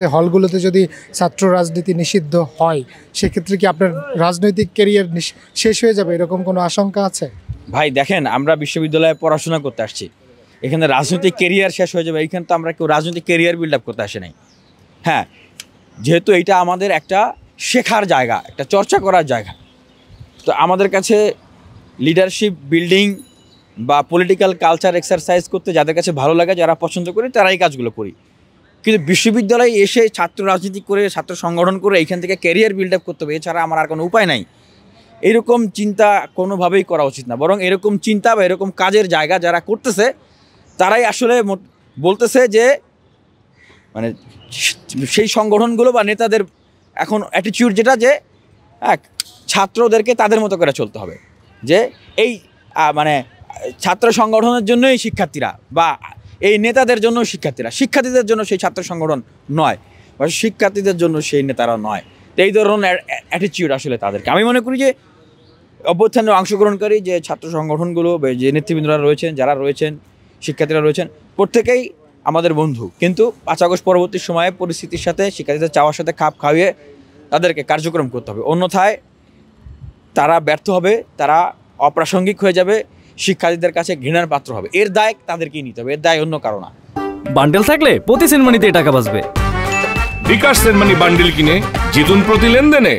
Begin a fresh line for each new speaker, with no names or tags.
হলগুলোতে যদি ছাত্র রাজনীতি নিষিদ্ধ হয় সেক্ষেত্রে কি আপনার রাজনৈতিক ক্যারিয়ার শেষ হয়ে যাবে, এরকম কোনো আশঙ্কা আছে?
ভাই দেখেন, আমরা বিশ্ববিদ্যালয়ে পড়াশোনা করতে আসছি, এখানে রাজনৈতিক কেরিয়ার শেষ হয়ে যাবে এইখানে তো আমরা কেউ রাজনৈতিক কেরিয়ার বিল্ড আপ করতে আসি নাই। হ্যাঁ, যেহেতু এইটা আমাদের একটা শেখার জায়গা, একটা চর্চা করার জায়গা, তো আমাদের কাছে লিডারশিপ বিল্ডিং বা পলিটিক্যাল কালচার এক্সারসাইজ করতে যাদের কাছে ভালো লাগে, যারা পছন্দ করি, তারা এই কাজগুলো করি। কিন্তু বিশ্ববিদ্যালয়ে এসে ছাত্র রাজনীতি করে, ছাত্র সংগঠন করে এইখান থেকে ক্যারিয়ার বিল্ড আপ করতে হবে, এছাড়া আমার আর কোনো উপায় নাই, এরকম চিন্তা কোনোভাবেই করা উচিত না। বরং এরকম চিন্তা বা এরকম কাজের জায়গা যারা করতেছে তারাই আসলে বলতেছে যে মানে সেই সংগঠনগুলো বা নেতাদের এখন অ্যাটিটিউড যেটা, যে ছাত্রদেরকে তাদের মতো করে চলতে হবে, যে এই মানে ছাত্র সংগঠনের জন্যই শিক্ষার্থীরা বা এই নেতাদের জন্য শিক্ষার্থীরা, শিক্ষার্থীদের জন্য সেই ছাত্র সংগঠন নয় বা শিক্ষার্থীদের জন্য সেই নেতারা নয়। তো এই ধরনের অ্যাটিটিউড আসলে তাদেরকে, আমি মনে করি যে অভ্যুত্থানের অংশগ্রহণকারী যে ছাত্র সংগঠনগুলো, যে নেতৃবৃন্দরা রয়েছেন, যারা রয়েছেন, শিক্ষার্থীরা রয়েছেন, প্রত্যেকেই আমাদের বন্ধু। কিন্তু 5 আগস্ট পরবর্তী সময়ে পরিস্থিতির সাথে, শিক্ষার্থীদের চাওয়ার সাথে খাপ খাইয়ে তাদেরকে কার্যক্রম করতে হবে, অন্যথায় তারা ব্যর্থ হবে, তারা অপ্রাসঙ্গিক হয়ে যাবে, শিক্ষার্থীদের কাছে ঘৃণার পাত্র হবে। এর দায় তাদেরকেই নিতে হবে, এর দায় অন্য কারো না।
বান্ডেল থাকলে প্রতি সেনমানিতে টাকা বাঁচবে।
বিকাশ সেনমানি বান্ডেল কিনে জিতুন প্রতি লেনদেনে।